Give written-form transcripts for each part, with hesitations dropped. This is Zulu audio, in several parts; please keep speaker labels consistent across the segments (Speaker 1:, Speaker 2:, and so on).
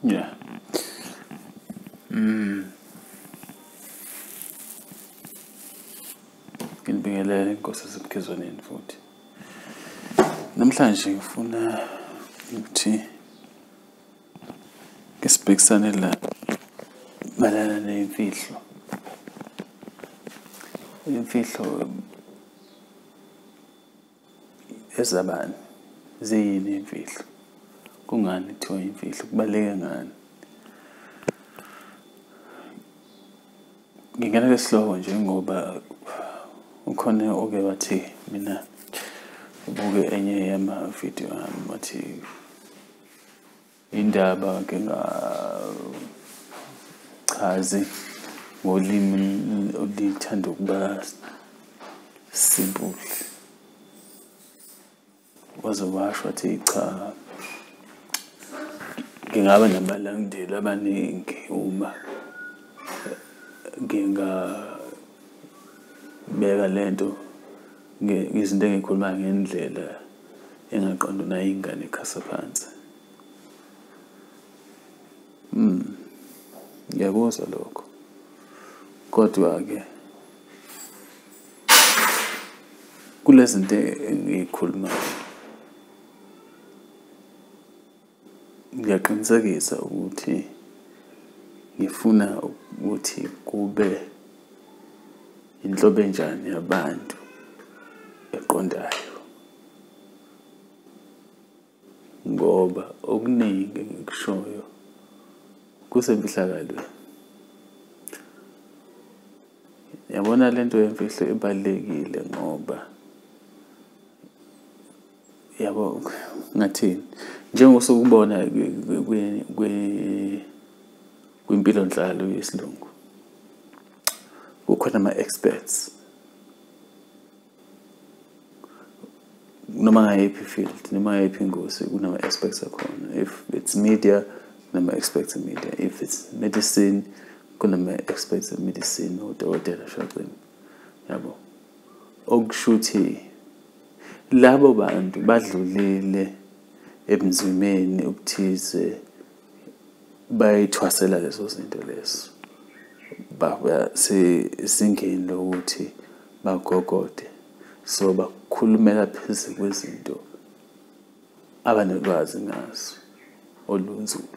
Speaker 1: Yeah. Nginibingelele inkosi esemkhizwaneni futhi. Namhlanje ngifuna ukuthi ngisibhekisane la malana ney'mfihlo. Iy'mfihlo ezabani? Ziyini iy'mfihlo? Kungani kuthiwa iy'mfihlo? Kubaluleke ngani? Ngingena lesihloko nje ngoba ukhona oke wathi mina ubuke enye yama-video ami wathi indaba ngingachazi ngolimi oluthanda ukuba simple. Waze washo wathi cha, ngingaba nabalandeli abaningi uma ngingabeka lento izinto engikhuluma ngendlela engaqonda nayo ingane ikhasa phansi. Ngiyakuzwa lokho, kodwa-ke kulezi zinto engiyikhulumayo ngiyaqinisekisa ukuthi ngifuna ukuthi kube inhlobo enjani yabantu eqondayo, ngoba okuningi engikushoyo kusemfihlakalweni. Yabona lento yemfihlo ibalulekile ngoba yabo ngathini njengosukubona kwimpilo nhlalo yesilungu kukhona ama-experts noma ngayiphi field, noma ngayiphi ingosi kunama-experts akhona. If it's media, kunama-experts in media. If it's medicine, kunama-experts in medicine, odokotela shaqini, yabo. Okushuthi labo bantu badlulile ebunzimeni obuthize, bayithwasela lezo zinto lezo, basezingeni lokuthi bagogode, so bakhulumela phezu kwezinto abanolwazi ngazo olunzulu.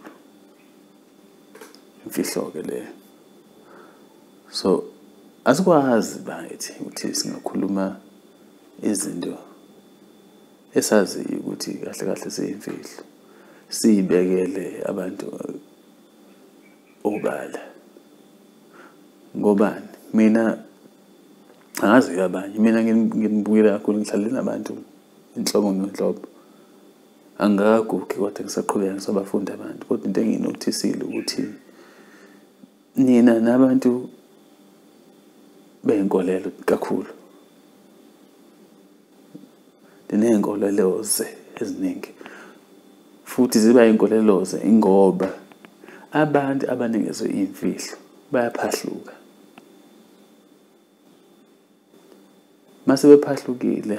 Speaker 1: Imfihlo-ke leyo. So asikwazi bakithi ukuthi singakhuluma izinto esaziyo ukuthi kahle kahle ziyimfihlo, siyibekele abantu obala. Ngobani? Mina angazi abanye, mina nginibukela kakhulu, ngihlale nabantu inhlobo ngenhlobo, angakagugi kodwa ngisaqhubeka ngisabafunda abantu. Kodwa into engiyinothisile ukuthi nina nabantu bey'nkolelo kakhulu, diney'nkoleloze eziningi, futhi ziba yinkoleloze ingoba abantu abanikezwe iy'mfihlo bayaphahluka. Mase bephahlukile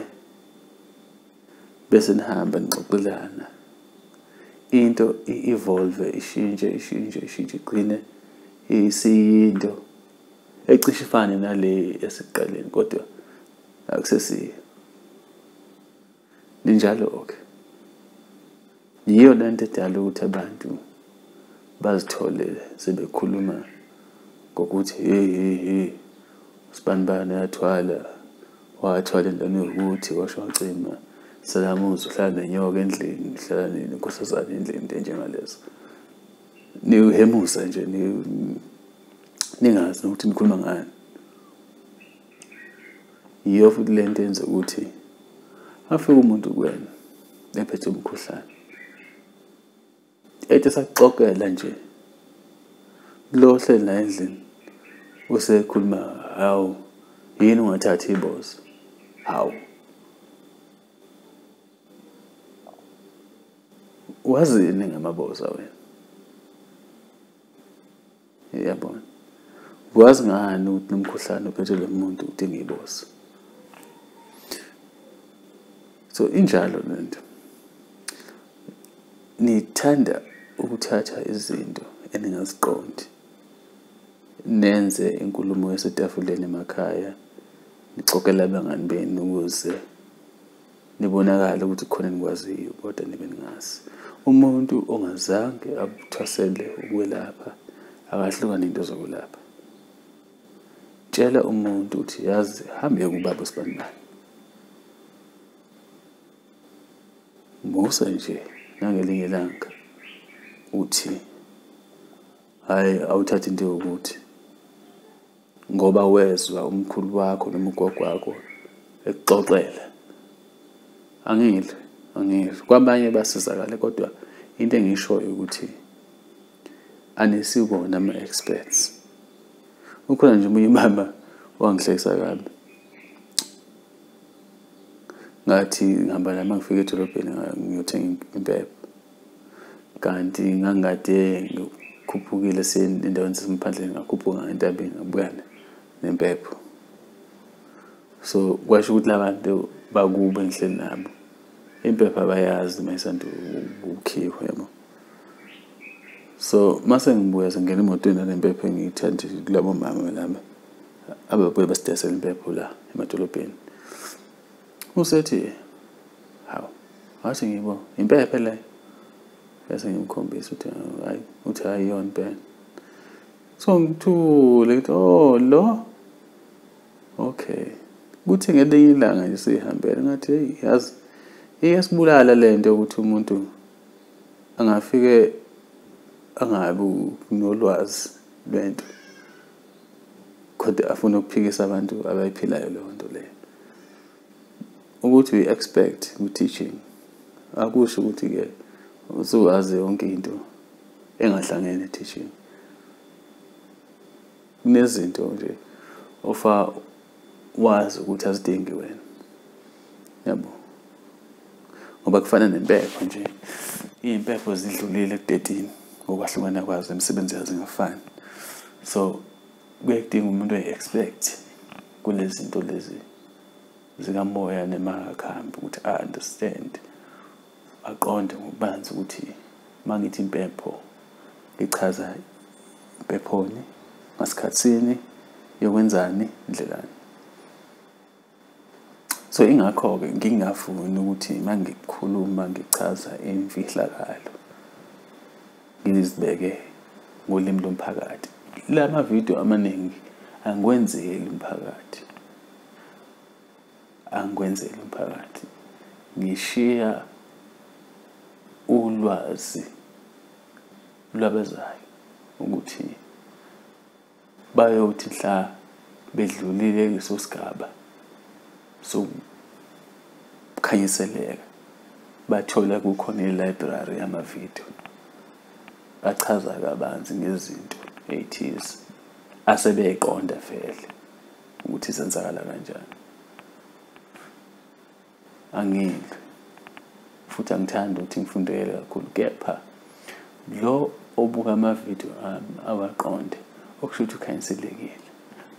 Speaker 1: bese nihamba nixoxelana, into i-evolve, ishintshe igcine isiyinto ecishe ifane nale yasekuqaleni, kodwa akusesiyo. Ninjalo-ke, yiyo lento edala ukuthi abantu bazithole sebekhuluma ngokuthi hey usibanibani yathwala, wathwala endani yokuthi washo wacima, salamuza uhlala nenyoka endlini, uhlala nenkosazane endlini, into enjengalezo. Niwuhemusa nje, ningazi nokuthi nikhuluma ngani. Yiyo futhi lento yenza ukuthi afike umuntu kuwena ephethe umkhuhlane, ethi sakuxokela nje lo hleli la endlini usekhuluma, hawu yini ungathathi iboza, hawu wazini ngamaboza wena? Yabona, wazi ngani ukuthi nomkhuhlane uphethe lo muntu udinga iboza? So injalo lento, nithanda ukuthatha izinto eningaziqondi nenze inkulumo yasetafuleni emakhaya, nixoxele abangani benu ukuze nibonakale ukuthi khona enikwaziyo kodwa nibe ningazi. Umuntu ongazange abuthwasele ukwelapha akahlukana into zokwelapha. Tshela umuntu ukuthi yazi hambe kubaba uSibanibani, musa nje nangelinye ilanga uthi hayi awuthatha into yokuthi ngoba wezwa umkhulu wakho noma ugogo wakho ekuxoxela. Angidle kwabanye basizakale, kodwa into engishoyo ukuthi anisibona ama-experts. Ukhona nje umunye umama wangihlekisa kabi, ngathi ngihamba nami ngifika edolobheni ngiyothenga impepho, kanti ngangikade ngikhuphukile endaweni zasemaphandleni, ngakhuphuka entabeni ngabuya nempepho. So kwasho ukuthi labantu bakubo engihleli nabo impepho abayazi mayisanda ukukhiwa, yabo. So mase ngibuya sengena emotweni nalempepho engiyithanda kulabo mama laba ababuye basidayisela impepho la emadolobheni. Usethi hawu, wathi ngibo impepho le, bese ngimkhombisa ukuthi hayi, uthi hayi yona impela. So ngithule ngithi oh lo, okay. Kuthi ngelinye ilanga nje sihambele ngathi hey yazi iyasibulala lento ukuthi umuntu angafike angabi nolwazi lwento kodwa afuna ukuphikisa abantu abayiphilayo leyo nto leyo. Ukuthi we-expect ku-teaching akusho ukuthi-ke usuwazi yonke into engahlangene teaching. Kunezinto nje ofa wazi ukuthi azidingi wena, yabo. Ngoba kufana nempepho nje, iy'mpepho zidlulile ku-13 ngokwahlukana kwazo, imisebenzi yazo ingafani. So kuyadinga umuntu oyi-expect kulezi zinto lezi zikamoya nemakhambi ukuthi a-understand, aqonde ngokubanzi ukuthi uma ngithi impepho ngichaza impephoni, ngasikhathini, yokwenzani, indlelani. So ingakho-ke ngingafuni ukuthi uma ngikhuluma ngichaza imfihlakalo ngizibeke ngolimi lomphakathi. La mavidiyo amaningi angikwenzeli umphakathi, ngishiya ulwazi lwabezayo ukuthi bayothi mhla bedlulile leso sigaba sokukhanyiseleka bathola kukhona i-library yamavidiyo achaza kabanzi ngezinto ey'thize asebeyiqonda vele ukuthi zenzakala kanjani. Angidli futhi angithandi ukuthi ngifundele kakhulu, kepha lo obuka amavidiyo ami awaqonde okusho ukuthi ukhanyiselekile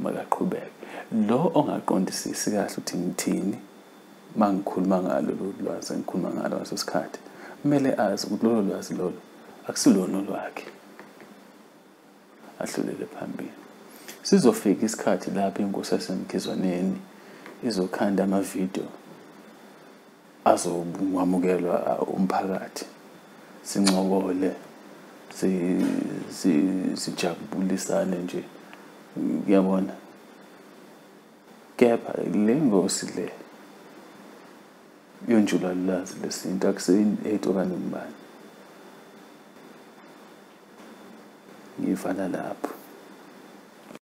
Speaker 1: makaqhubeke. Lo ongaqondisisi kahle ukuthi ngithini uma ngikhuluma ngalo lolu lwazi engikhuluma ngalo ngaso sikhathi, kumele azi ukuthi lolo lwazi lolo akusilona olwakhe, adlulele phambili. Sizofika isikhathi lapho inkosi yasemkhizwaneni izokhanda amavidiyo azowamukelwa umphakathi, sincokole, sijabulisane nje, uyabona. Kepha le ngosi le yonjulalwazi lesintu akuseyi-8 okanye umbani, ngifana lapho.